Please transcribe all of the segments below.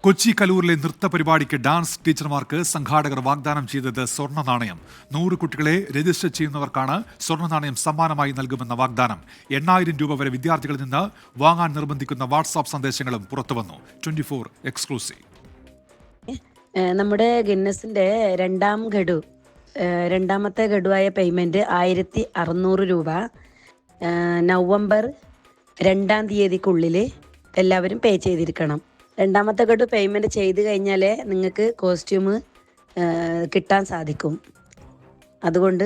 കൊച്ചി കലൂരിലെ നൃത്ത പരിപാടിക്ക് ഡാൻസ് ടീച്ചർമാർക്ക് സംഘാടകർ വാഗ്ദാനം ചെയ്തത് സ്വർണ്ണ നാണയം. 100 കുട്ടികളെ രജിസ്റ്റർ ചെയ്യുന്നവർക്കാണ് സ്വർണ്ണ നാണയം സമ്മാനമായി നൽകുമെന്ന വാഗ്ദാനം. 8,000 രൂപ വരെ വിദ്യാർത്ഥികളിൽ നിന്ന് വാങ്ങാൻ നിർബന്ധിക്കുന്ന വാട്സാപ്പ് സന്ദേശങ്ങളും പുറത്തുവന്നു. 24 എക്സ്ക്ലൂസീവ്. നമ്മുടെ ഗിന്നസിന്റെ രണ്ടാമത്തെ ഗഡുവായ പേയ്മെന്റ് 1,600 രൂപ നവംബർ 2-ാം തീയതിക്കുള്ളിൽ എല്ലാവരും പേ ചെയ്തിരിക്കണം. രണ്ടാമത്തെ ഗഡു പേയ്മെന്റ് ചെയ്ത് കഴിഞ്ഞാലേ നിങ്ങൾക്ക് കോസ്റ്റ്യൂം കിട്ടാൻ സാധിക്കും. അതുകൊണ്ട്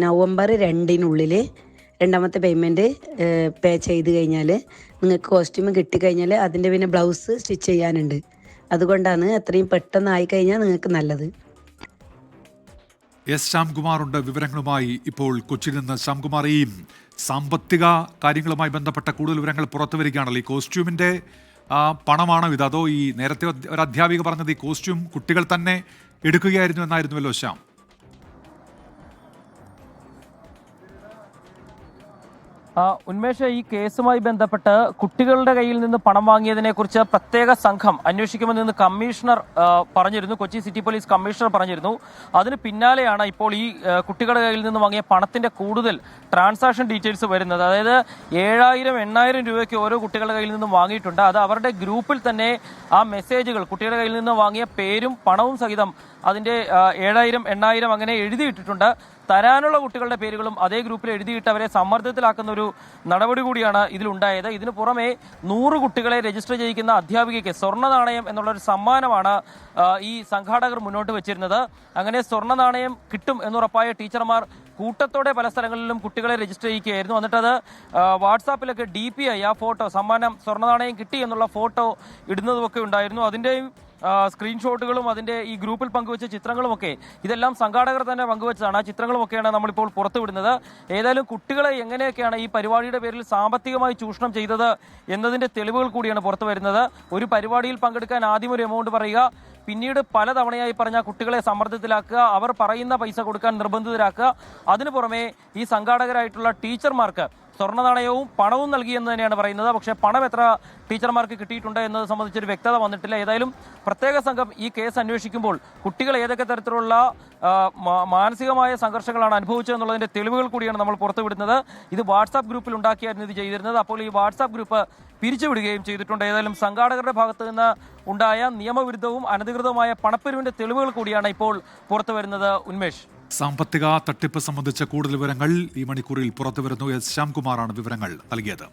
നവംബർ 2-നുള്ളിൽ രണ്ടാമത്തെ പേയ്മെന്റ് പേ ചെയ്ത് കഴിഞ്ഞാൽ നിങ്ങൾക്ക് കോസ്റ്റ്യൂം കിട്ടിക്കഴിഞ്ഞാൽ അതിൻ്റെ പിന്നെ ബ്ലൗസ് സ്റ്റിച്ച് ചെയ്യാനുണ്ട്. അതുകൊണ്ടാണ് എത്രയും പെട്ടെന്ന് ആയിക്കഴിഞ്ഞാൽ നിങ്ങൾക്ക് നല്ലത്. എസ് ശ്യാംകുമാറുണ്ട് വിവരങ്ങളുമായി. ഇപ്പോൾ കൊച്ചിയിൽ നിന്ന് ശ്യാംകുമാർ, ഈ സാമ്പത്തിക കാര്യങ്ങളുമായി ബന്ധപ്പെട്ട കൂടുതൽ വിവരങ്ങൾ പുറത്തു വരികയാണല്ലോ. ഈ കോസ്റ്റ്യൂമിന്റെ പണമാണോ ഇത്, അതോ ഈ നേരത്തെ ഒരു അധ്യാപിക പറഞ്ഞത് ഈ കോസ്റ്റ്യൂം കുട്ടികൾ തന്നെ എടുക്കുകയായിരുന്നു എന്നായിരുന്നുവല്ലോ ശ്യാം? ഉന്മേഷ, ഈ കേസുമായി ബന്ധപ്പെട്ട് കുട്ടികളുടെ കയ്യിൽ നിന്ന് പണം വാങ്ങിയതിനെക്കുറിച്ച് പ്രത്യേക സംഘം അന്വേഷിക്കുമെന്ന് കമ്മീഷണർ പറഞ്ഞിരുന്നു. കൊച്ചി സിറ്റി പോലീസ് കമ്മീഷണർ പറഞ്ഞിരുന്നു. അതിന് പിന്നാലെയാണ് ഇപ്പോൾ ഈ കുട്ടികളുടെ കയ്യിൽ നിന്ന് വാങ്ങിയ പണത്തിന്റെ കൂടുതൽ ട്രാൻസാക്ഷൻ ഡീറ്റെയിൽസ് വരുന്നത്. അതായത് 7,000-8,000 രൂപയ്ക്ക് ഓരോ കുട്ടികളുടെ കയ്യിൽ നിന്നും വാങ്ങിയിട്ടുണ്ട്. അത് അവരുടെ ഗ്രൂപ്പിൽ തന്നെ ആ മെസ്സേജുകൾ കുട്ടികളുടെ കയ്യിൽ നിന്ന് വാങ്ങിയ പേരും പണവും സഹിതം അതിന്റെ 7,000-8,000 അങ്ങനെ എഴുതിയിട്ടിട്ടുണ്ട്. തരാനുള്ള കുട്ടികളുടെ പേരുകളും അതേ ഗ്രൂപ്പിൽ എഴുതിയിട്ട് അവരെ സമ്മർദ്ദത്തിലാക്കുന്ന ഒരു നടപടി കൂടിയാണ് ഇതിലുണ്ടായത്. ഇതിനു പുറമെ 100 കുട്ടികളെ രജിസ്റ്റർ ചെയ്യിക്കുന്ന അധ്യാപികയ്ക്ക് സ്വർണ്ണ നാണയം എന്നുള്ളൊരു സമ്മാനമാണ് ഈ സംഘാടകർ മുന്നോട്ട് വെച്ചിരുന്നത്. അങ്ങനെ സ്വർണ്ണ നാണയം കിട്ടും എന്നുറപ്പായ ടീച്ചർമാർ കൂട്ടത്തോടെ പല സ്ഥലങ്ങളിലും കുട്ടികളെ രജിസ്റ്റർ ചെയ്യിക്കുകയായിരുന്നു. എന്നിട്ടത് വാട്സാപ്പിലൊക്കെ DPI ആ ഫോട്ടോ, സമ്മാനം സ്വർണ്ണ നാണയം കിട്ടി എന്നുള്ള ഫോട്ടോ ഇടുന്നതുമൊക്കെ ഉണ്ടായിരുന്നു. അതിൻ്റെയും സ്ക്രീൻഷോട്ടുകളും അതിൻ്റെ ഈ ഗ്രൂപ്പിൽ പങ്കുവച്ച ചിത്രങ്ങളുമൊക്കെ ഇതെല്ലാം സംഘാടകർ തന്നെ പങ്കുവച്ചതാണ്. ആ ചിത്രങ്ങളുമൊക്കെയാണ് നമ്മളിപ്പോൾ പുറത്തുവിടുന്നത്. ഏതായാലും കുട്ടികളെ എങ്ങനെയൊക്കെയാണ് ഈ പരിപാടിയുടെ പേരിൽ സാമ്പത്തികമായി ചൂഷണം ചെയ്തത് എന്നതിൻ്റെ തെളിവുകൾ കൂടിയാണ് പുറത്തു വരുന്നത്. ഒരു പരിപാടിയിൽ പങ്കെടുക്കാൻ ആദ്യം ഒരു എമൗണ്ട് പറയുക, പിന്നീട് പലതവണയായി പറഞ്ഞ കുട്ടികളെ സമ്മർദ്ദത്തിലാക്കുക, അവർ പറയുന്ന പൈസ കൊടുക്കാൻ നിർബന്ധിതരാക്കുക. അതിനു പുറമെ ഈ സംഘാടകരായിട്ടുള്ള ടീച്ചർമാർക്ക് സ്വർണ്ണ നാണയവും പണവും നൽകിയെന്ന് തന്നെയാണ് പറയുന്നത്. പക്ഷേ പണം എത്ര ടീച്ചർമാർക്ക് കിട്ടിയിട്ടുണ്ട് എന്നത് സംബന്ധിച്ചൊരു വ്യക്തത വന്നിട്ടില്ല. ഏതായാലും പ്രത്യേക സംഘം ഈ കേസ് അന്വേഷിക്കുമ്പോൾ കുട്ടികൾ ഏതൊക്കെ തരത്തിലുള്ള മാനസികമായ സംഘർഷങ്ങളാണ് അനുഭവിച്ചതെന്നുള്ളതിന്റെ തെളിവുകൾ കൂടിയാണ് നമ്മൾ പുറത്തുവിടുന്നത്. ഇത് വാട്സാപ്പ് ഗ്രൂപ്പിൽ ഉണ്ടാക്കിയായിരുന്നു ഇത് ചെയ്തിരുന്നത്. അപ്പോൾ ഈ വാട്സാപ്പ് ഗ്രൂപ്പ് പിരിച്ചുവിടുകയും ചെയ്തിട്ടുണ്ട്. ഏതായാലും സംഘാടകരുടെ ഭാഗത്തു നിന്ന് ഉണ്ടായ നിയമവിരുദ്ധവും അനധികൃതവുമായ പണപ്പിരിവിന്റെ തെളിവുകൾ കൂടിയാണ് ഇപ്പോൾ പുറത്തു വരുന്നത്. ഉന്മേഷ്, സാമ്പത്തിക തട്ടിപ്പ് സംബന്ധിച്ച കൂടുതൽ വിവരങ്ങൾ ഈ മണിക്കൂറിൽ പുറത്തുവരുന്നു. എസ് ശ്യാംകുമാറാണ് വിവരങ്ങൾ നൽകിയത്.